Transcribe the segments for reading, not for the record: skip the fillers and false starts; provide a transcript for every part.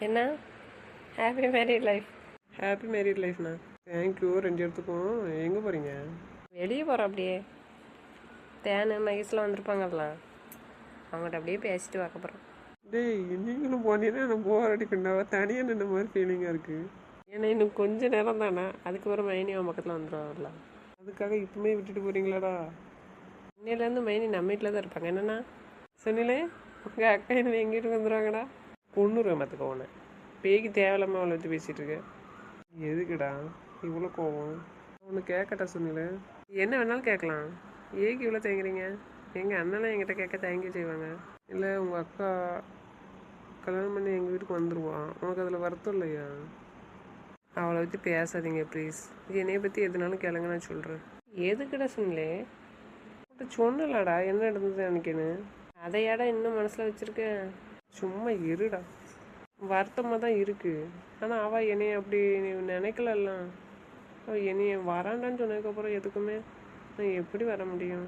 என்ன happy married life? Happy married லைஃப்ண்ணா. Thank you 2 இடத்துக்கும். எங்கே போகிறீங்க? வெளியே போகிறோம் அப்படியே. தேனு மகேஷ்லாம் வந்திருப்பாங்கல்ல, அவங்கள்ட்ட அப்படியே பேசிட்டு பார்க்க போகிறோம். டேய், நீங்களும் போனீங்கன்னா நான் போர் அடிப்பேன்டா. தனியாக நின்ன மாதிரி ஃபீலிங்காக இருக்குது. ஏன்னா இன்னும் கொஞ்சம் நேரம் தானே, அதுக்கப்புறம் மைனி அவன் பக்கத்தில் வந்துடுவாங்கல்ல. அதுக்காக இப்பவுமே விட்டுட்டு போகிறீங்களாடா? இன்னையிலேருந்து மைனி நம்ம வீட்டில் தான் இருப்பாங்க. என்னண்ணா சொன்னிலே, உங்கள் அக்கா என்ன எங்கள் வீட்டுக்கு வந்துடுவாங்கடா. கொன்னுருவேன் பார்த்துக்க உன்னை. பேய்க்கு தேவையில்லாமல் அவளை வச்சு பேசிகிட்டு இருக்க. எதுக்குடா இவ்வளோ கோவம்? ஒன்று கேட்கட்டா சொன்னீங்களே. என்ன வேணாலும் கேட்கலாம், ஏக்கு இவ்வளோ தேங்குறீங்க? எங்கள் அண்ணெல்லாம் என்கிட்ட கேட்க தேங்கி செய்வாங்க. இல்லை, உங்கள் அக்கா கல்யாணம் பண்ணி எங்கள் வீட்டுக்கு வந்துடுவான். உனக்கு அதில் வருத்தம் இல்லையா? அவளை பற்றி பேசாதீங்க ப்ளீஸ். என்னையை பற்றி எதுனாலும் கேளுங்க, நான் சொல்கிறேன். எதுக்கிட்ட சொன்னலே? சொன்னலாடா என்ன நடந்தது அன்னைக்குன்னு. அதையாடா இன்னும் மனசில் வச்சுருக்கேன். சும்மா இருடா. வருத்தமாக தான் இருக்குது. ஆனால் அவள் என்னைய அப்படி நினைக்கலலாம். அவள் என்னைய வராண்டான்னு சொன்னதுக்கப்புறம் எதுக்குமே நான் எப்படி வர முடியும்?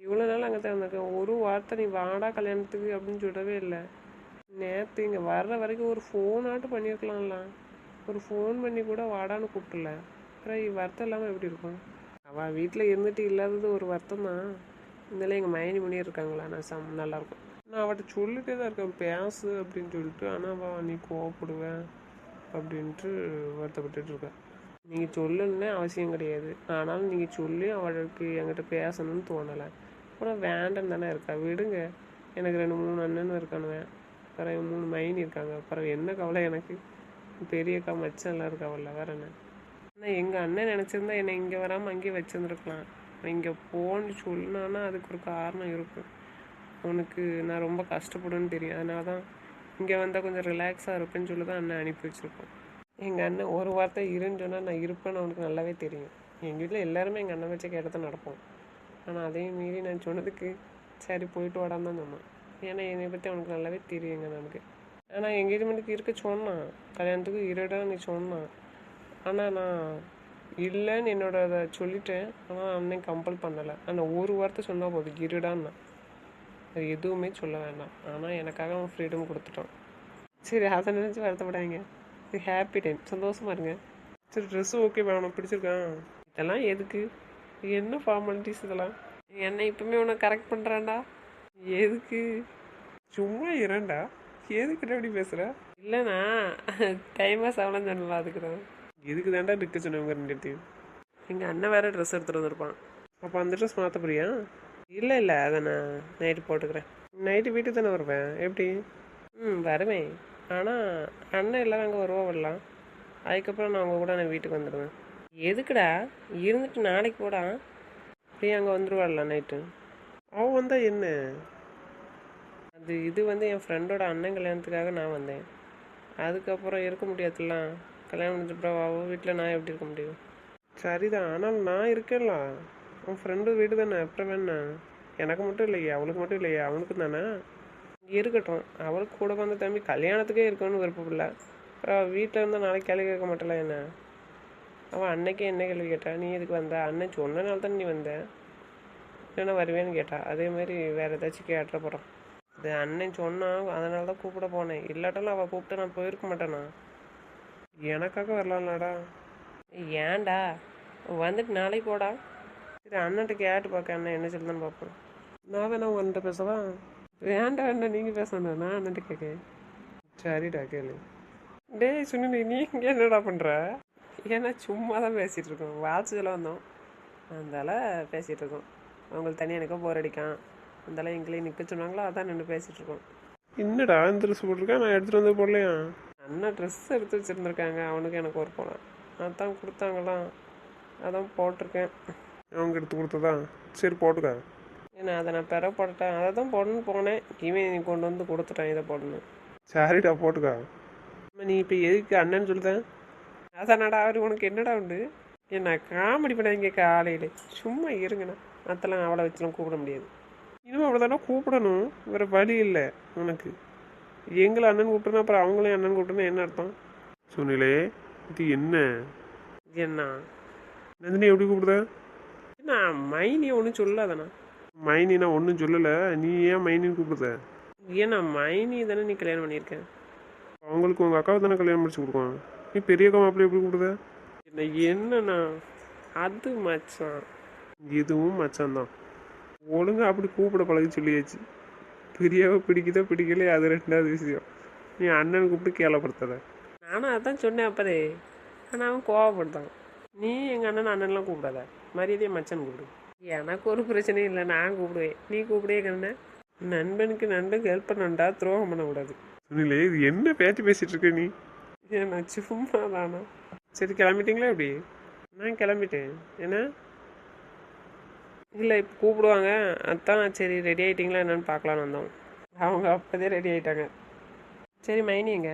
இவ்வளோ நாள் அங்கே தான் இருந்திருக்கேன். ஒரு வார்த்தை நீ வாடா கல்யாணத்துக்கு அப்படின்னு சொல்லவே இல்லை. நேற்று இங்கே வர்ற வரைக்கும் ஒரு ஃபோனாட்டும் பண்ணியிருக்கலாம்லாம். ஒரு ஃபோன் பண்ணி கூட வாடான்னு கூப்பிடல. அப்புறம் வருத்தம் இல்லாமல் எப்படி இருக்கும்? அவள் வீட்டில் இருந்துட்டு இல்லாதது ஒரு வருத்தம் தான். இருந்தாலும் எங்கள் மைனி முனியே இருக்காங்களா, நான் நல்லாயிருக்கும். நான் அவட்ட சொல்லிட்டே தான் இருக்கேன் பேசு அப்படின்னு சொல்லிட்டு. ஆனால் அவள் நீ கோவப்படுவேன் அப்படின்ட்டு வருத்தப்பட்டுட்டு இருக்கேன். நீங்கள் சொல்லணுன்னே அவசியம் கிடையாது. ஆனாலும் நீங்கள் சொல்லி அவளுக்கு என்கிட்ட பேசணும்னு தோணலை. அப்புறம் வேண்டான்னு தானே இருக்கா, விடுங்க. எனக்கு 2-3 அண்ணன் இருக்கானுவேன். அப்புறம் 3 மைனி இருக்காங்க. அப்புறம் என்ன கவலை எனக்கு? பெரியக்கா மச்சான் எல்லாம் இருக்காவல்ல, வேற என்ன? ஆனால் எங்கள் அண்ணன் நினச்சிருந்தா என்னை இங்கே வராமல் அங்கேயே வச்சுருந்துருக்கலாம். இங்கே போன்னு சொன்னான்னா அதுக்கு ஒரு காரணம் இருக்கும். அவனுக்கு நான் ரொம்ப கஷ்டப்படுன்னு தெரியும். அதனால தான் இங்கே வந்தால் கொஞ்சம் ரிலாக்ஸாக இருப்பேன்னு சொல்லி தான் அண்ணன் அனுப்பி வச்சுருக்கோம். எங்கள் அண்ணன் ஒரு வார்த்தை இருன்னு சொன்னால் நான் இருப்பேன்னு அவனுக்கு நல்லாவே தெரியும். எங்கள் வீட்டில் எல்லாருமே எங்கள் அண்ணன் வச்சு கேட்டு தான் நடப்போம். ஆனால் அதையும் மீறி நான் சொன்னதுக்கு சரி போயிட்டு வாடான்னு தான் சொன்னான். ஏன்னா என்னை பற்றி அவனுக்கு நல்லாவே தெரியுங்க நமக்கு. ஆனால் எங்கேஜ்மெண்ட்டுக்கு இருக்க சொன்னான், கல்யாணத்துக்கு இருடா நீ சொன்னான். ஆனால் நான் இல்லைன்னு என்னோட அதை சொல்லிட்டேன். ஆனால் அண்ணன் கம்பல் பண்ணலை. ஆனால் ஒரு வார்த்தை சொன்னால் போதும், இருடான்னா. அது எதுவுமே சொல்ல வேண்டாம். ஆனால் எனக்காக அவன் ஃப்ரீடம் கொடுத்துட்டான். சரி, அதை நினச்சி வருத்தப்படாங்க. இது ஹாப்பி டைம், சந்தோஷமாக இருங்க. சரி, ட்ரெஸ்ஸு ஓகேவா? அவனை பிடிச்சிருக்கான்? இதெல்லாம் எதுக்கு? என்ன ஃபார்மாலிட்டிஸ் இதெல்லாம்? என்னை இப்போவுமே உனக்கு கரெக்ட் பண்ணுறான்டா. எதுக்கு? சும்மா இரண்டா. எதுக்கிட்ட எப்படி பேசுகிற? இல்லைண்ணா, டைமாக சாப்பிடலாம் சொன்னலாம், அதுக்கு தான். எதுக்கு தாண்டா நிற்க சொன்னவங்க 2 இடத்தையும்? எங்கள் அண்ணன் வேறு ட்ரெஸ் எடுத்துகிட்டு வந்திருப்பான். அப்போ அந்த ட்ரெஸ் மாற்ற போறியா? இல்லை அதை நான் நைட்டு போட்டுக்கிறேன். நைட்டு வீட்டுக்கு தானே வருவேன், எப்படி? வருவேன். ஆனால் அண்ணன் எல்லோரும் அங்கே வருவா வரலாம். அதுக்கப்புறம் நான் அவங்க கூட நான் வீட்டுக்கு வந்துடுவேன். எதுக்குடா? இருந்துட்டு நாளைக்கு போடா. அப்படியே அங்கே வந்துடுவாள்ல நைட்டு. அவன் வந்தால் என்ன? இது என் ஃப்ரெண்டோட அண்ணன் கல்யாணத்துக்காக நான் வந்தேன். அதுக்கப்புறம் இருக்க முடியாதுலாம். கல்யாணம் முடிஞ்சப்பறம் அவள் வீட்டில் நான் எப்படி இருக்க முடியும்? சரிதான், ஆனால் நான் இருக்கேன்ல. அவன் ஃப்ரெண்டு வீடு தானே, அப்புறம் வேணா. எனக்கு மட்டும் இல்லையா, அவளுக்கு மட்டும் இல்லையா, அவனுக்கும் தானே. இருக்கட்டும், அவளுக்கு கூட வந்த தம்பி கல்யாணத்துக்கே இருக்கணும்னு விருப்பமில்ல. அப்புறம் அவள் வீட்டில் இருந்தால் நாளைக்கு கேள்வி கேட்க மாட்டல என்ன? அவன் அன்னைக்கே என்ன கேள்வி கேட்டா, நீ எதுக்கு வந்த? அண்ணன் சொன்னனால தானே நீ வந்த, இல்லைன்னா வருவேன்னு கேட்டா. அதேமாதிரி வேறு ஏதாச்சும் கேட்டுற போகிறான். அது அண்ணன் சொன்னான், அதனால தான் கூப்பிட போனேன். இல்லாட்டாலும் அவள் கூப்பிட்டு நான் போயிருக்க மாட்டேனா? எனக்காக வரலாம்லடா. ஏன்டா? வந்துட்டு நாளைக்கு போடா. சரி, அண்ணன்ட்ட கேட்டு பார்க்க அண்ணன் என்ன சொல்லுதான்னு பார்ப்போம். நான் வேணா உன்கிட்ட பேசவா? வேண்டாம் அண்ணன், நீங்கள் பேசணும், நான் அண்ணன்ட்ட கேட்கேன். சரிடா, கேளு. டேய் சுனில், நீ இங்கே என்னடா பண்ணுற? ஏன்னா சும்மா தான் பேசிகிட்டு இருக்கோம். வாட்சில் வந்தோம், அதனால பேசிகிட்டு இருக்கோம். அவங்களுக்கு தனியாக எனக்கோ போர் அடிக்கான், அதனால எங்களையும் நிற்க சொன்னாங்களோ, அதான் நின்று பேசிகிட்டு இருக்கோம். என்னடா இந்த ட்ரெஸ் போட்டிருக்கேன், நான் எடுத்துகிட்டு வந்து போடலையா? அண்ணன் ட்ரெஸ் எடுத்து வச்சுருந்துருக்காங்க, அவனுக்கு எனக்கு ஒரு போனேன். அதான் கொடுத்தாங்களாம், அதான் போட்டிருக்கேன். அவங்க எடுத்து கொடுத்ததா? சரி, போட்டுக்க. ஏன்னா அதை நான் பெற போட்டுட்டேன், அதை தான் போடணுன்னு போனேன். இவன் நீ கொண்டு வந்து கொடுத்துட்டேன் இதை போடணும். சரிடா, போட்டுக்க. நீ இப்போ எதுக்கு அண்ணன்னு சொல்லுதேன்? அதானடா, அவர் உனக்கு என்னடா உண்டு? என்ன காமெடி பண்ண இங்கே காலையில்? சும்மா இருங்கண்ணா, அதெல்லாம் அவளை வச்சுலாம் கூப்பிட முடியாது. இன்னும் அவ்வளோதானே கூப்பிடணும், வேறு வழி இல்லை உனக்கு. எங்களை அண்ணன் கூப்பிட்டுனா அப்புறம் அவங்களையும் அண்ணன் கூப்பிட்டுனா என்ன அர்த்தம்? சொன்னிலே, இது என்ன? என்ன நந்தினி எப்படி கூப்பிடுத? என்ன மைனியை ஒன்றும் சொல்லாதாண்ணா? மைனி நான் ஒன்றும் சொல்லலை, நீ ஏன் மைனின்னு கூப்பிடுத? ஏன்னா மைனி தானே நீ கல்யாணம் பண்ணியிருக்கேன். அவங்களுக்கு உங்கள் அக்காவை தானே கல்யாணம் முடிச்சு கொடுப்பாங்க. நீ பெரிய அக்கா மாப்பிள்ளை எப்படி கூப்பிடுத? என்னண்ணா அது மச்சான். இதுவும் மச்சான் தான். ஒழுங்காக அப்படி கூப்பிட பழகி சொல்லியாச்சு. பெரியாவை பிடிக்குதோ பிடிக்கலையே அது ரெண்டாவது விஷயம். நீ அண்ணனை கூப்பிட்டு கேவலப்படுத்தாத. நானும் அதான் சொன்னேன் அப்பதே. ஆனால் அவன் கோவப்படுத்தான். நீ எங்கள் அண்ணன்லாம் கூப்பிடாத, மரியாதையை மச்சான் கூப்பிடு. எனக்கு ஒரு பிரச்சனையும் இல்லை, நான் கூப்பிடுவேன். நீ கூப்பிடே கண்ண. நண்பனுக்கு நண்பனுக்கு ஹெல்ப் பண்ணண்டா, துரோகம் பண்ணக்கூடாது. சுனிலே இது என்ன பேச்சு பேசிட்டு இருக்க நீ? ஏன்னா சும்மா தானா. சரி கிளம்பிட்டீங்களா எப்படி? நான் கிளம்பிட்டேன். என்ன இல்லை இப்போ கூப்பிடுவாங்க, அதான் சரி ரெடி ஆகிட்டிங்களா என்னன்னு பார்க்கலான்னு வந்தோம். அவங்க அப்போதே ரெடி ஆகிட்டாங்க. சரி மைனி எங்க?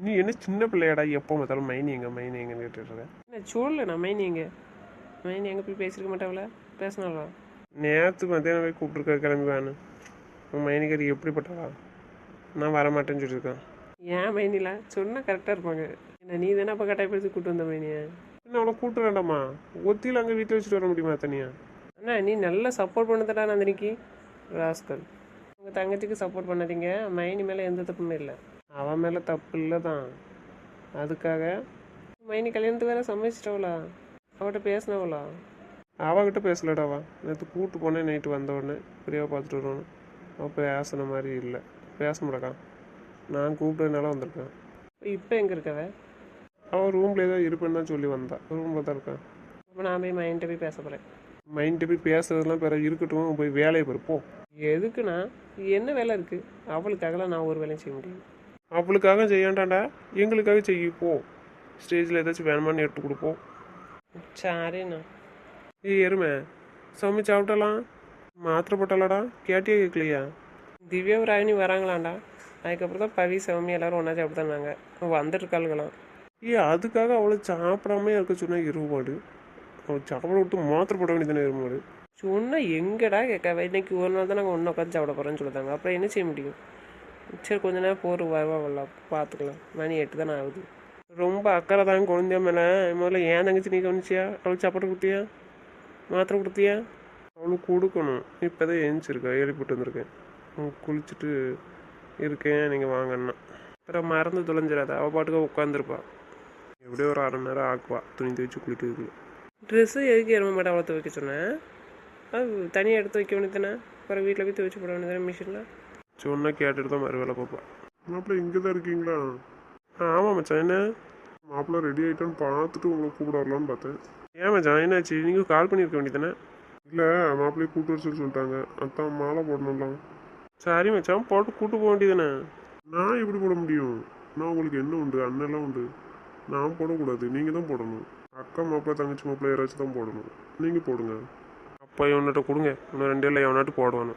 நீ என்ன சின்ன பிள்ளையாடா, எப்போ பார்த்தாலும் மைனி எங்கன்னு கேட்டுருக்க? இல்லை சொல்லு, நான் மைனி எங்க? மைனி எங்கே போய் பேசியிருக்க மாட்டாங்களா? பேசினாங்களா? நேற்று மத்தியானம் போய் கூப்பிட்டுருக்க கிளம்பி வான்னு. உன் மைனிக்காரி எப்படிப்பட்டவா? நான் வரமாட்டேன்னு சொல்லியிருக்கேன். ஏன் மைனில சொன்னால் கரெக்டாக இருப்பாங்க. என்ன நீ தானே அப்போ கட்டாயப்படுத்தி கூப்பிட்டு வந்த மைனியை? என்ன அவளை கூப்பிட்டு வேண்டாமா? ஒத்தியில் அங்கே வீட்டில் வச்சுட்டு வர முடியுமா தனியா? அண்ணா நீ நல்லா சப்போர்ட் பண்ணதடா நந்தினிக்கு. ராஸ்கல், உங்கள் தங்கச்சிக்கு சப்போர்ட் பண்ணாதீங்க. மைனி மேலே எந்த தப்புமே இல்லை. அவன் மேலே தப்பு இல்லை தான். அதுக்காக மைனி கல்யாணத்துக்கு வேற சம்மதிச்சிட்டவளா? அவட்ட பேசினவளா? அவகிட்ட பேசலடாவா. நேற்று கூப்பிட்டு போனேன், நைட்டு வந்த உடனே பிரியாவை பார்த்துட்டு வரணும். அவள் பேசின மாதிரி இல்லை, பேச மாட்டேக்கா. நான் கூப்பிட்டதுனால வந்திருக்கேன். இப்போ எங்கே இருக்கவ? அவள் ரூம்லேயே தான் இருப்பேன்னு தான் சொல்லி வந்தான். ரூமில் தான் இருக்கான். அப்போ நான் போய் மைண்ட்டை போய் பேச போகிறேன். மைண்ட்டை போய் பேசுறதுலாம் பிற இருக்கட்டும், போய் வேலையை போ. எதுக்குண்ணா? என்ன வேலை இருக்குது? அவளுக்காகலாம் நான் ஒரு வேலையும் செய்ய முடியும். அவளுக்காக செய்யாண்டாண்டா, எங்களுக்காக செய்ய போ. ஸ்டேஜில் ஏதாச்சும் வேணுமான்னு எடுத்து கொடுப்போம். சரிண்ணா. எருமை சமைச்சு சாப்பிட்டலாம். மாத்திரை போட்டாலாடா? கேட்டியே கேட்கலையா? திவ்யா ராகினி வராங்களாண்டா. அதுக்கப்புறம் தான் பவி சௌமி எல்லோரும் ஒன்றா சாப்பிட்டாங்க. வந்துட்டுருக்காளுங்களாம். அதுக்காக அவளை சாப்பிடாம இருக்க சொன்னால் எருமாடு. அவள் சாப்பிட விட்டு மாத்திரை போட வேண்டியதானே எருமாடு. சொன்னால் எங்கடா கேட்க? இன்னைக்கு ஒரு நாள் தான் நாங்கள் ஒன்றா உட்காந்து சாப்பிட போகிறோன்னு சொல்லுதாங்க. அப்புறம் என்ன செய்ய முடியும்? சரி கொஞ்ச நேரம் போகிற வரலாம், பார்த்துக்கலாம். மணி 8 தானே ஆகுது. ரொம்ப அக்கறை தான் குழந்தைய மேலே. முதல்ல ஏன் தங்கச்சி நீ கவனிச்சியா? அவளுக்கு சாப்பாடு கொடுத்தியா? மாத்திரை கொடுத்தியா? அவளுக்கு கொடுக்கணும். இப்போ தான் எழுந்திருக்கா, எழுப்பிட்டு வந்திருக்கேன். குளிச்சுட்டு இருக்கேன், நீங்கள் வாங்கண்ணா. அப்புறம் மறந்து தொலைஞ்சிடாத. அவள் பாட்டுக்கு உட்காந்துருப்பா. எப்படியோ ஒரு 1/2 மணி நேரம் ஆக்குவா துணி துவைச்சு குளிக்கிறதுக்கு. ட்ரெஸ்ஸு எதுக்கு எரும மாட்டேன் அவ்வளோ துவைக்க சொன்னேன்? அது தனியாக எடுத்து வைக்க வேண்டியதானே. அப்புறம் வீட்டில் போய் துவைச்சு போட வேண்டியதானே மிஷினில். சொன்னால் கேட்டுட்டு தான் மறு வேலை பார்ப்பா. மாப்பிள்ளை இங்கே தான் இருக்கீங்களா? ஆமாம் மச்சான். என்ன மாப்பிள்ளை ரெடி ஆகிட்டான்னு பார்த்துட்டு உங்களை கூப்பிட வரலான்னு பார்த்தேன். ஏன் மச்சான் என்னாச்சு? நீங்கள் கால் பண்ணியிருக்க வேண்டியதானே? இல்லை, மாப்பிள்ளையை கூப்பிட்டு வர சொல்லி சொல்லிட்டாங்க. அதான் மாலை போடணும்லாம். சரி மச்சான், போட்டு கூப்பிட்டு போக வேண்டியதானே? நான் எப்படி போட முடியும்? நான் உங்களுக்கு என்ன உண்டு? அண்ணெல்லாம் உண்டு. நான் போடக்கூடாது, நீங்கள் தான் போடணும். அக்கா மாப்பிள்ளை தங்கச்சி மாப்பிள்ளை யாராச்சும் தான் போடணும். நீங்கள் போடுங்க. அப்போ இவன்கிட்ட கொடுங்க. இன்னும் 2 இல்லை எவனாட்டு போடுவானு.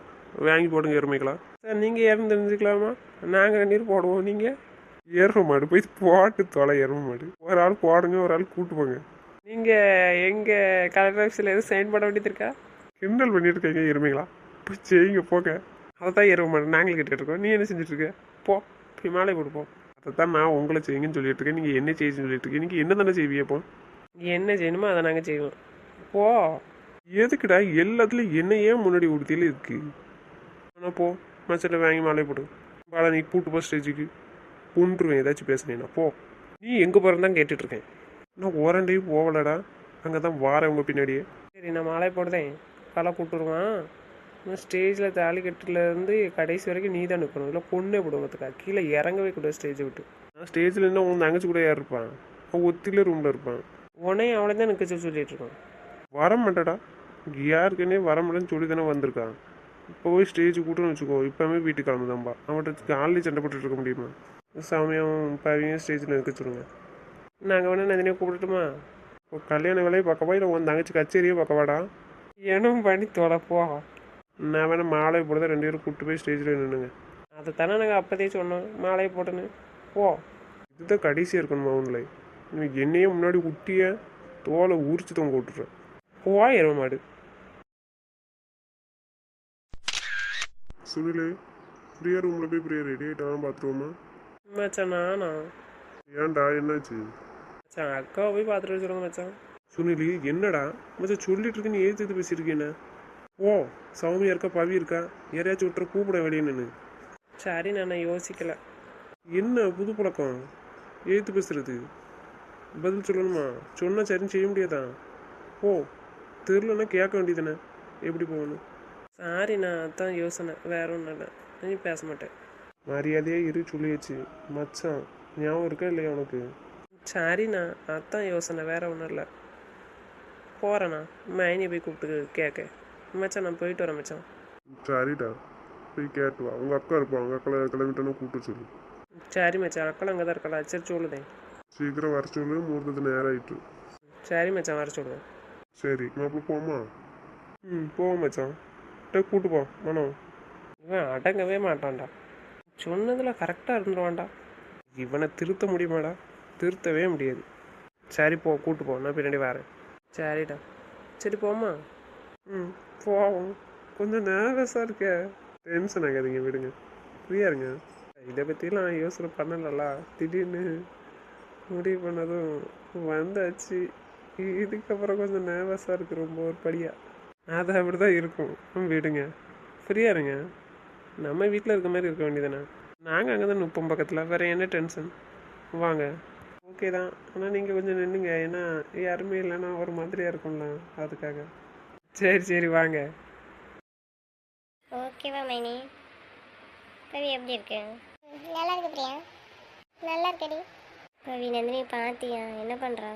வாங்கி போடுங்க எருமைக்கலாம். சார் நீங்கள் ஏறும் தெரிஞ்சுக்கலாமா? நாங்கள் 2 பேர் போடுவோம். நீங்கள் எரும மாடு போய் போட்டு தொலை. எரும மாடு ஒரு ஆள் போடுங்க, ஒரு ஆள் கூட்டு போங்க. நீங்கள் எங்கள் கலெக்டர் ஆஃபீஸில் எதுவும் சைன் பண்ண வேண்டியது இருக்கா? கிண்டல் பண்ணிட்டு இருக்கீங்க எருமைங்களா? போய் செய்யுங்க போங்க. அதை தான் எரும மாடு நாங்களும் கேட்டுட்டு இருக்கோம். நீ என்ன செஞ்சுட்டு இருக்க? போ போய் மாலை போடுப்போம். அதை தான் நான் உங்களை செய்யுங்கன்னு சொல்லிட்டு இருக்கேன். நீங்கள் என்ன செய்யுன்னு சொல்லிட்டு இருக்கீங்க? நீங்கள் என்ன தானே செய்வீங்க? இப்போ என்ன செய்யணுமோ அதை நாங்கள் செய்வோம். போ. எதுக்குடா எல்லாத்துலேயும் என்னையே முன்னாடி உடுத்தியில இருக்கு? ஆனால் போ மச்சட்டை வாங்கி மாலை போடு. பாலா நீ கூட்டு போ ஸ்டேஜுக்கு. கொண்டுருவேன் ஏதாச்சும் பேசுனேன்னா. போ. நீ எங்கே போகிறன்னு தான் கேட்டுட்ருக்கேன். நான் ஓரண்டையும் போகலடா, அங்கே தான் வாரேன் உங்கள் பின்னாடியே. சரி நான் மாலை போடுதேன். பல கூப்பிட்டுருவான். ஸ்டேஜில் தாலி கட்டுலேருந்து கடைசி வரைக்கும் நீ தான் நிற்கணும். இல்லை பொண்ணே போடுவதுக்கா கீழே இறங்கவே கூடாது ஸ்டேஜை விட்டு. நான் ஸ்டேஜில் என்ன உன் தங்கச்சி கூட யார் இருப்பான்? அவன் ஒத்தில ரூமில் இருப்பான். உன்னையும் அவளை தான் நிற்க சொல்லிட்டு இருக்கான். வர மாட்டேடா. யாருக்குன்னே வர மாட்டேன்னு சொல்லி தானே வந்திருக்கான். இப்போ போய் ஸ்டேஜ் கூட்டணும்னு வச்சுக்கோ. இப்போவே வீட்டுக்கு கிளம்புதான்பா. அவன்கிட்ட ஆள்லேயே சண்டை போட்டுட்டு இருக்க முடியுமா? சாமியும் பவியும் ஸ்டேஜில் இருக்க சொல்லுங்க. நாங்கள் வேணா நந்தினியை கூப்பிட்டுட்டுமா? இப்போ கல்யாண வேலையை பார்க்கவா இல்லை உன் தங்கச்சி கச்சேரியே பார்க்கவாடா? ஏனும் பண்ணி தொலைப்போ. நான் வேணா மாலை போடுறத 2 பேரும் கூப்பிட்டு போய் ஸ்டேஜில் நின்றுங்க. அதை தானே நாங்கள் அப்போதே சொன்னோம் மாலையை போட்டுன்னு. போ. இதுதான் கடைசியாக இருக்கணுமா உன்னை? நீ என்னையே முன்னாடி ஊட்டிய தோலை உரிச்சு தொங்க விட்டுறேன். போவா எரும மாடு. சுனிலே, பிரியா ரூமில் போய் பிரியா ரெடி ஆகிட்டாலும் பார்த்துருவோமா? மச்சான் நானா? ஏன்டா என்னாச்சு? மச்சான் அக்காவை போய் பார்த்துட்டு சொல்லுங்க மச்சான். சுனிலி என்னடா மச்சான் சொல்லிட்டு இருக்கு, நீ ஏற்று பேசியிருக்கேன்னு? ஓ சௌமியா இருக்கா, பவி இருக்கா, யாரையாச்சும் விட்டுற கூப்பிட வெளியே நின்று. சரி நான் யோசிக்கல. என்ன புது பழக்கம்? எழுத்து பேசுறது பதில் சொல்லணுமா? சொன்னால் சரின்னு செய்ய முடியாதான்? ஓ, தெரிலன்னா கேட்க வேண்டியதானே எப்படி போகணும்? சாரிண்ணா, அதான் யோசனை, வேற ஒன்றும் இல்லை. நீ பேச மாட்டேன். மரியாதையாக இரு சொல்லியாச்சு. மச்சான் ஞாபகம் இருக்கா இல்லையா உனக்கு? சரிண்ணா, அதான் யோசனை, வேற ஒன்றும் இல்லை. போகிறேண்ணா, மைனி போய் கூப்பிட்டு கேட்க. மச்சான் நான் போயிட்டு வரேன் மச்சான். சரிடா, போய் கேட்டு வா. உங்கள் அக்கா இருப்பா, உங்கள் அக்கா கிளம்பிட்டோன்னு கூப்பிட்டு சொல்லு. சரி மச்சான், அக்கள் அங்கே தான் இருக்கலாம். சரி சொல்லுதேன். சீக்கிரம் வர சொல்லு, முகூர்த்தத்து நேரம் ஆயிட்டு. சரி மச்சான், வர சொல்லுவேன். சரி மாப்பிள்ள போமா? போவோம் மச்சான். கூட்டு போ மனோ. இவன் அடங்கவே மாட்டான்டா. சொன்னதில் கரெக்டாக இருந்துருவான்டா. இவனை திருத்த முடியுமாடா? திருத்தவே முடியாது. சரி போ, கூட்டு போ, நான் பின்னாடி வரேன். சரிடா, சரி போமா. போவோம். கொஞ்சம் நர்வஸாக இருக்க. டென்ஷன் ஆகாதீங்க, விடுங்க, ஃப்ரீயாக இருங்க. இதை பற்றிலாம் யோசனை பண்ணலா. திடீர்னு முடிவு பண்ணதும் வந்தாச்சு. இதுக்கப்புறம் கொஞ்சம் நர்வஸாக இருக்குது, ரொம்ப ஒரு படியாக. அது அப்படி தான் இருக்கும். விடுங்க, ஃப்ரீயாக இருங்க. நம்ம வீட்டில் இருக்க மாதிரி இருக்க வேண்டியதானே. நாங்கள் அங்கே தான் நிற்போம் பக்கத்தில். வேறு என்ன டென்ஷன்? வாங்க. ஓகே தான், ஆனால் நீங்கள் கொஞ்சம் நின்றுங்க. ஏன்னா யாருமே இல்லைன்னா ஒரு மாதிரியாக இருக்கும்ல, அதுக்காக. சரி சரி வாங்க. ஓகேவா மைனி? கவி எப்படி இருக்கு? நல்லா இருக்கு பிரியா. நல்லா இருக்கடி. கவி நந்தினி பார்த்தியா என்ன பண்ணுறா?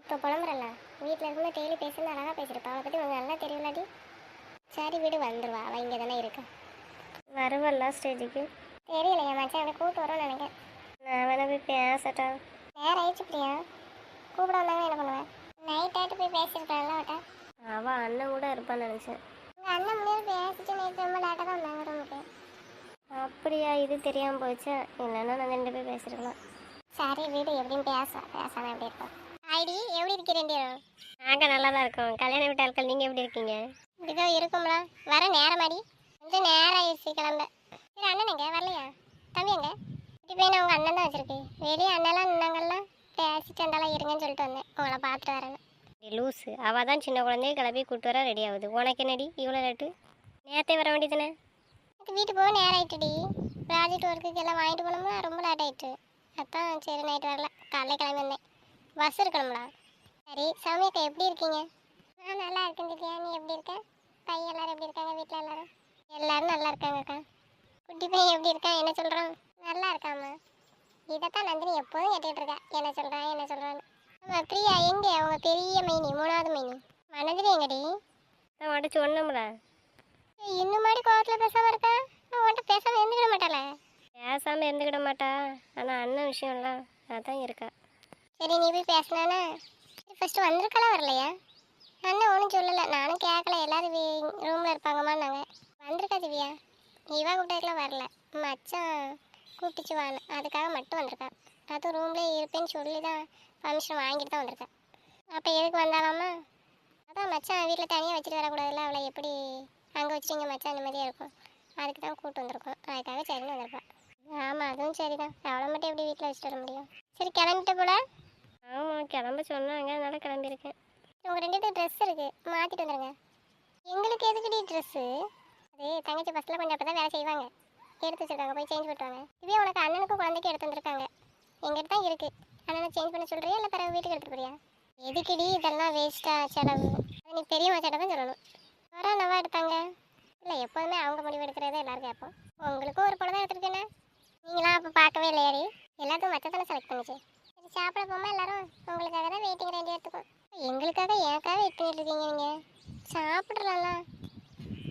இப்போ புலம்புறல. வீட்டில் இருக்கும்போது டெய்லி பேசுறது அழகாக பேசியிருப்பா. அவளை பற்றி உனக்கு நல்லா தெரியும்லாடி. சரி வீடு வந்துடுவா, அவள் இங்கே தானே இருக்கா. வருவல்ல ஸ்டேஜுக்கு? தெரியல, என் மச்சான் அவனை கூப்பிட்டு வரோன்னு நினைக்கிறேன். நான் வேணா போய் பேசட்டா? நேரம் ஆயிடுச்சு பிரியா. கூப்பிட வந்தாங்க என்ன பண்ணுவேன்? நைட் ஆகிட்டு போய் பேசியிருக்கான்ல அவட்ட. அவள் அண்ணன் கூட இருப்பான்னு நினச்சேன். உங்கள் அண்ணன் முன்னாடி பேசிட்டு நேற்று ரொம்ப லேட்டாக தான் வந்தாங்க ரூமுக்கு. அப்படியா? இது தெரியாமல் போச்சா? இல்லைன்னா நான் ரெண்டு போய் பேசிருக்கலாம். சரி வீடு, எப்படின்னு பேசாமல் எப்படி இருக்கோம். ஐடி எப்படி இருக்கிறேன்? நாங்கள் நல்லா தான் இருக்கோம். கல்யாண வீட்டு ஆட்கள் நீங்கள் எப்படி இருக்கீங்க? இப்படிதான் இருக்கும்ல. வர நேரமாடி, கொஞ்சம் நேரம் ஆயிடுச்சு கிளம்ப. சரி அண்ணன் எங்க வரலையா? தம்பி எங்க? இப்படி போய் நான் உங்கள் அண்ணன் தான் வச்சிருக்கு. வெளியே அண்ணெல்லாம் நின்னாங்கல்லாம் பேசிட்டு இருந்தாலும் இருங்கன்னு சொல்லிட்டு வந்தேன், உங்களை பார்த்துட்டு வரேன்னு. லூஸு, அவள் தான் சின்ன குழந்தைய கிளப்பி கூப்பிட்டு வர ரெடி ஆகுது. உனக்கு என்னடி இவ்வளோ லேட்டு? நேரத்தை வர வேண்டியதுனே. வீட்டுக்கு போக நேரம் ஆயிட்டுடி. ப்ராஜெக்ட் ஒர்க்குக்கு எல்லாம் வாங்கிட்டு போனோம்னா ரொம்ப லேட் ஆயிட்டு. அதான் சரி நைட்டு வரல, காலையில் கிளம்பி வந்தேன். பஸ் இருக்கணும்டா. சரி சௌமியக்கா எப்படி இருக்கீங்க? நான் நல்லா இருக்கேன் திவ்யா, நீ எப்படி இருக்க? பையன் எல்லாரும் எப்படி இருக்காங்க? வீட்டில் எல்லாரும் எல்லாரும் நல்லா இருக்காங்கக்கா. குட்டி பையன் எப்படி இருக்கான்? என்ன சொல்கிறான்? நல்லா இருக்காம்மா. இதைத்தான் நந்தினி எப்போதும் கேட்டுக்கிட்டு இருக்கா, என்ன சொல்கிறான் என்ன சொல்கிறான்னு. ஆமாம் பிரியா எங்கே? அவங்க பெரிய மைனி, மூணாவது மைனி மனதிரி எங்கடி? நான் உன்கிட்ட சொன்னோம்ல. இன்னும் மாதிரி கோவத்தில் பேசாமல் இருக்கா? நான் உன்கிட்ட பேசாமல் இருந்துக்கிட மாட்டாள. பேசாமல் இருந்துக்கிட மாட்டா, ஆனால் அண்ணன் விஷயம்ல அதான் இருக்கா. சரி நீ போய் பேசினானா? ஃபஸ்ட்டு வந்திருக்கலாம், வரலையா? அண்ணன் ஒன்றும் சொல்லலை, நானும் கேட்கல. எல்லோரும் ரூமில் இருப்பாங்கம்மா நாங்கள். வந்திருக்கா திவ்யா? இவா கூப்பிட்டதுக்குலாம் வரல, மச்சான் கூப்பிட்டுச்சு வான்னு, அதுக்காக மட்டும் வந்திருக்கா. அதுவும் ரூம்லேயே இருப்பேன்னு சொல்லி தான் பர்மிஷன் வாங்கிட்டு தான் வந்திருக்கா. அப்போ எதுக்கு வந்தாலாமா? அதான் மச்சான் வீட்டில் தனியாக வச்சுட்டு வரக்கூடாதுல்ல, அவளை எப்படி அங்கே வச்சுட்டு மச்சான் நிம்மதியாக இருக்கும், அதுக்கு தான் கூப்பிட்டு வந்திருக்கோம். அதுக்காக சரின்னு வந்திருப்பான். ஆமாம் அதுவும் சரி தான், அவளை மட்டும் எப்படி வீட்டில் வச்சுட்டு வர முடியும்? சரி கிளம்பிட்ட போல? ஆமாம் கிளம்ப சொன்னாங்க, அதனால் கிளம்பியிருக்கேன். உங்கள் ரெண்டு பேருக்கு ட்ரெஸ் இருக்குது, மாற்றிட்டு வந்துடுங்க. எங்களுக்கு எதுக்குடி ட்ரெஸ்ஸு? அது தங்கச்சி பஸ்ஸில் கொஞ்சம் அப்போ தான் வேலை செய்வாங்க, எடுத்து வச்சுருக்காங்க, போய் சேஞ்ச் பண்ணிட்டு வாங்க. இதுவே உனக்கு அண்ணனுக்கும் குழந்தைக்கும் எடுத்து வந்துருக்காங்க, எங்கிட்ட தான் இருக்குது. அண்ணனை சேஞ்ச் பண்ண சொல்கிறியா இல்லை பிறகு வீட்டுக்கு எடுத்துகிட்டு போறியா? எதுக்குடி இதெல்லாம் வேஸ்ட்டாக செலவு? அது நீ பெரிய மச்சாட்ட தான் சொல்லணும். வர நவா எடுத்தாங்க இல்லை, எப்போதுமே அவங்க முடிவு எடுக்கிறதே எல்லோரும் கேட்போம். உங்களுக்கும் ஒரு படம் தான் எடுத்துருக்கேண்ணே, நீங்களாம் அப்போ பார்க்கவே இல்லையாடி? எல்லாத்துக்கும் மச்சத்தானே செலக்ட் பண்ணிச்சு. சரி சாப்பிட போமா எல்லாரும்? உங்களுக்காக தான் வெயிட்டிங் ரெண்டு எடுத்துக்கும். எங்களுக்காக ஏற்காக வெயிட் பண்ணிட்டு இருக்கீங்க நீங்கள்? சாப்பிட்றலாம்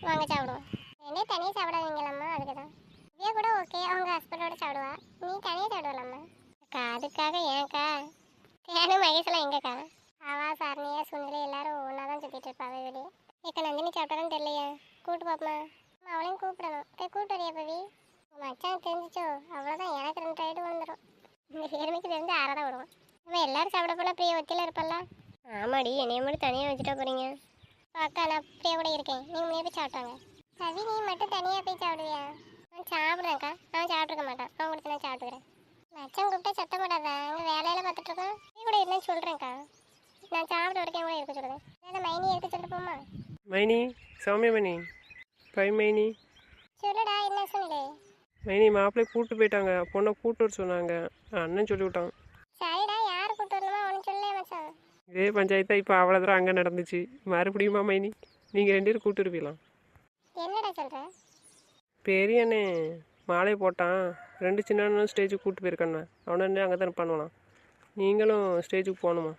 வாங்க சாப்பிடுவோம். என்ன தனியாக சாப்பிடாதீங்களாம்மா, அதுக்கு தான். இதே கூட ஓகே, அவங்க ஹஸ்பண்டோட சாப்பிடுவா, நீ தனியாக சாப்பிடுவலாம்மா. அக்கா அதுக்காக ஏன்க்கா? தேனும் மகேஷெல்லாம் எங்கக்கா? அவா சாரணியா சுந்தரி எல்லாரும் ஒன்றா தான் சுற்றிட்டு இருப்பாவே வெளியே. ஏக்கா நந்தினி சாப்பிட்டாலும் தெரியலையா? கூப்பிட்டு பாப்பமா. அவளையும் கூப்பிடணும். கூப்பிட்டு வரையா பவி? மச்சான் தெரிஞ்சிச்சோ அவ்வளோதான், எனக்கு 2 ரைடு வந்துடும். இந்த ஏழ்மைக்கு தெரிஞ்சு 6 தான் விடுவோம். நம்ம எல்லாரும் சாப்பிட போல பிரியா ஒத்தியில் இருப்பல்ல? ஆமாடி, என்னைய மட்டும் தனியாக வச்சுட்டா போகிறீங்க? அக்கா நான் பிரியா கூட இருக்கேன், நீங்கள் முன்னே போய் சாப்பிட்டாங்க. கவி நீ மட்டும் தனியாக போய் சாப்பிடுவியா? நான் சாப்பிட்றேன்க்கா, நான் சாப்பிட்ருக்க மாட்டேன், நான் கொடுத்து நான் சாப்பிட்டுக்கிறேன். மச்சான் கூப்பிட்டா சத்தம் போடாதா, அங்கே வேலையில் பார்த்துட்ருக்கோம். நீ கூட இருந்தான்னு சொல்கிறேன்க்கா, நான் சாப்பிட வரைக்கும் கூட இருக்க சொல்லுவேன். ஏதாவது மைனி இருக்க சொல்லிட்டு போமா? மைனி, சௌமியா மைனி, பை மைனி. சொல்லுடா, என்ன சொல்லு? மைனி மாப்பிள்ளை கூப்பிட்டு போயிட்டாங்க, பொண்ணை கூப்பிட்டு வர சொன்னாங்க, அண்ணன் சொல்லி விட்டான். சரிடா, யார் கூட்டு வரணுமா ஒன்று சொல்லல மச்சான். இதே பஞ்சாயத்தா இப்போ அவ்வளோ தூரம் அங்கே நடந்துச்சு, மறுபடியுமா மைனி நீங்கள் 2 பேரும் கூப்பிட்டு இருப்பீங்களா? என்னடா சொல்ற? பெரிய அண்ணே மாலை போட்டான், 2 சின்ன அண்ணனும் ஸ்டேஜுக்கு கூப்பிட்டு போயிருக்காண்ணா, அவனை அங்கே தான் பண்ணுவான். நீங்களும் ஸ்டேஜுக்கு போகணுமா?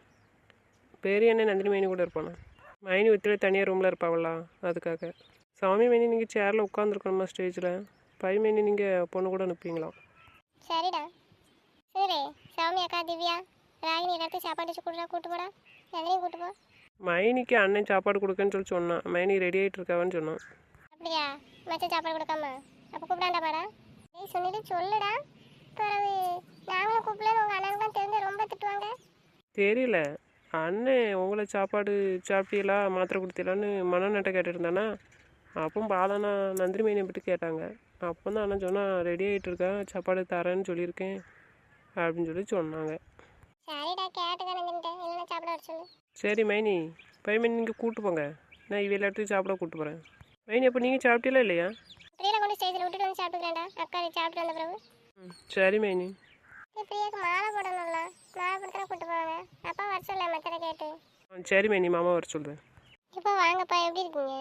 பெரிய அண்ணன் நந்தினி மைனி கூட இருப்பானா? மைனி வித்துல தனியாக ரூமில் இருப்பாவளா, அதுக்காக. சாமி மைனி நீங்கள் சேரில் உட்காந்துருக்கணுமா ஸ்டேஜில், பை மைனி நீங்கள் பொண்ணு கூட அனுப்புவீங்களா? சரிடா. சரி, சௌமி அக்கா, திவ்யா, ராகினி எல்லாத்தையும் சாப்பாடு வச்சு கூட்டு போடா. நந்தினியும் கூட்டு போ. மைனிக்கு அண்ணன் சாப்பாடு கொடுக்கன்னு சொல்லி சொன்னான், மைனி ரெடி ஆகிட்டு இருக்காவன்னு சொன்னான். அப்படியா? மச்சான் சாப்பாடு கொடுக்காம அப்போ கூப்பிடாண்டா பாடா. டேய் சொன்னிட்டு சொல்லுடா. பிறகு நாங்களும் கூப்பிடலன்னு உங்கள் அண்ணனுக்கு தான் தெரிஞ்சு ரொம்ப திட்டுவாங்க. தெரியல, அண்ணன் உங்களை சாப்பாடு சாப்பிட்டீங்களா மாத்திரை கொடுத்தீங்களான்னு மனநட்டை கேட்டுட்டு இருந்தானா, அப்போ பாலனா நந்தினி மைனியை பற்றி கேட்டாங்க. அப்போ தான் அண்ணன் சொன்னால் ரெடி ஆகிட்டு இருக்கேன், சாப்பாடு தரேன்னு சொல்லியிருக்கேன் அப்படின்னு சொல்லி சொன்னாங்க. சரிடா, கேட்டுக்க நந்தினிட்ட, இல்லைன்னா சாப்பிட வர சொல்லு. சரி மைனி, பை மைனி நீங்கள் கூப்பிட்டு போங்க, நான் இவ எல்லாத்தையும் சாப்பிட கூப்பிட்டு போகிறேன். மைனி அப்போ நீங்கள் சாப்பிட்டீங்களா இல்லையா? பிரியா கொண்டு ஸ்டேஜில் விட்டுட்டு வந்து சாப்பிட்டுக்கிறேன்டா. அக்கா சாப்பிட்டு வந்த பிறகு. சரி மைனி. பிரியாக்கு மாலை போடணும்ல, மாலை போட்டு கூட்டு போவாங்க. அப்பா வர சொல்ல மச்சரை கேட்டு. சரி மைனி, மாமா வர சொல்கிறேன். இப்போ வாங்கப்பா, எப்படி இருக்கீங்க?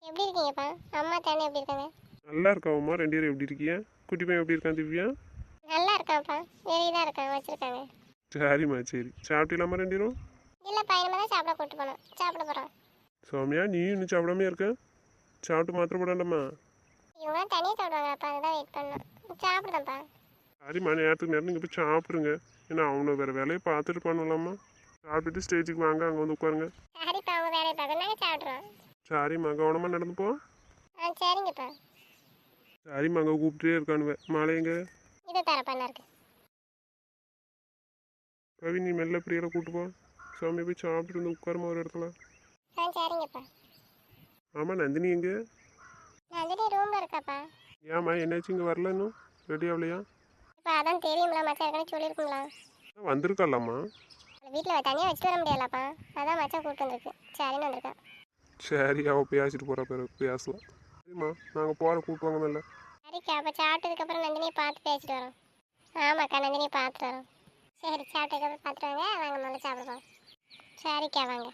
எப்படி இருக்கீங்கப்பா? அம்மா தானே எப்படி இருக்காங்க? நல்லா இருக்காவம்மா, 2 பேரும் எப்படி இருக்கீங்க? குட்டி பையன் எப்படி இருக்கான் திவ்யா? நல்லா இருக்கான்ப்பா, வெளியே தான் இருக்கான், வச்சிருக்காங்க. சரிம்மா சரி. சாப்பிட்டீங்களாம்மா 2 பேரும்? இல்லை பையனமாக தான் சாப்பிட கூட்டு போனோம், சாப்பிட போகிறோம். சௌமியா நீ இன்னும் சாப்பிடாமே இருக்க? சாப்பிட்டு மாத்திரை போடாண்டம்மா. இவங்க தனியாக சாப்பிடுவாங்கப்பா, அதுதான் வெயிட் பண்ணோம். சாப்பிடுதேன்ப்பா. சரிம்மா, நேரத்துக்கு நேரம் நீங்கள் போய் சாப்பிடுங்க. ஏன்னா அவனை வேறு வேலையை பார்த்துட்டு பண்ணலாமா? சாப்பிட்டுட்டு ஸ்டேஜுக்கு வாங்க, அங்கே வந்து உட்காருங்க. சரிப்பா, அவங்க வேலையை பார்க்க நாங்கள் சாப்பிட்றோம். சரிம்மா, கவனமாக நடந்து போ. ஆ சரிங்கப்பா. சரிம்மா, அங்கே கூப்பிட்டே இருக்கானுவேன். மாலையங்க இது தரப்பாண்ணா இருக்கு. கவி, நீ மெல்ல பிரியலை கூப்பிட்டு போ. சாமி போய் சாப்பிட்டு வந்து உட்காருமா ஒரு இடத்துல. ஆ சரிங்கப்பா. ஆமாம், நந்தினி எங்கே? நந்தினி ரூமில் இருக்காப்பா. ஏம்மா என்னாச்சு, இங்கே வரல இன்னும்? ரெடி ஆகலையா? இப்போ அதான் தெரியுங்களா, மச்சான் ஏற்கனவே சொல்லியிருக்குங்களா? வந்திருக்காளாம்மா? வீட்டில் தனியாக வச்சுட்டு வர முடியாதுலப்பா, அதான் மச்சான் கூப்பிட்டு வந்துருக்கு. சரின்னு வந்திருக்கேன். சரி, அவள் பேசிட்டு போகிறா பிறகு பேசலாம். சரிம்மா, நாங்கள் போகிற கூப்பிட்டு வாங்க மெல்ல. சரிக்கா, அப்போ சாப்பிட்டதுக்கப்புறம் நந்தினியை பார்த்து பேசிட்டு வரோம். ஆமாக்கா, நந்தினியை பார்த்துட்டு வரோம். சரி, சாப்பிட்டதுக்கப்புறம் பார்த்துட்டு வாங்க, வாங்க முதல்ல சாப்பிடுவோம். சரிக்கா வாங்க.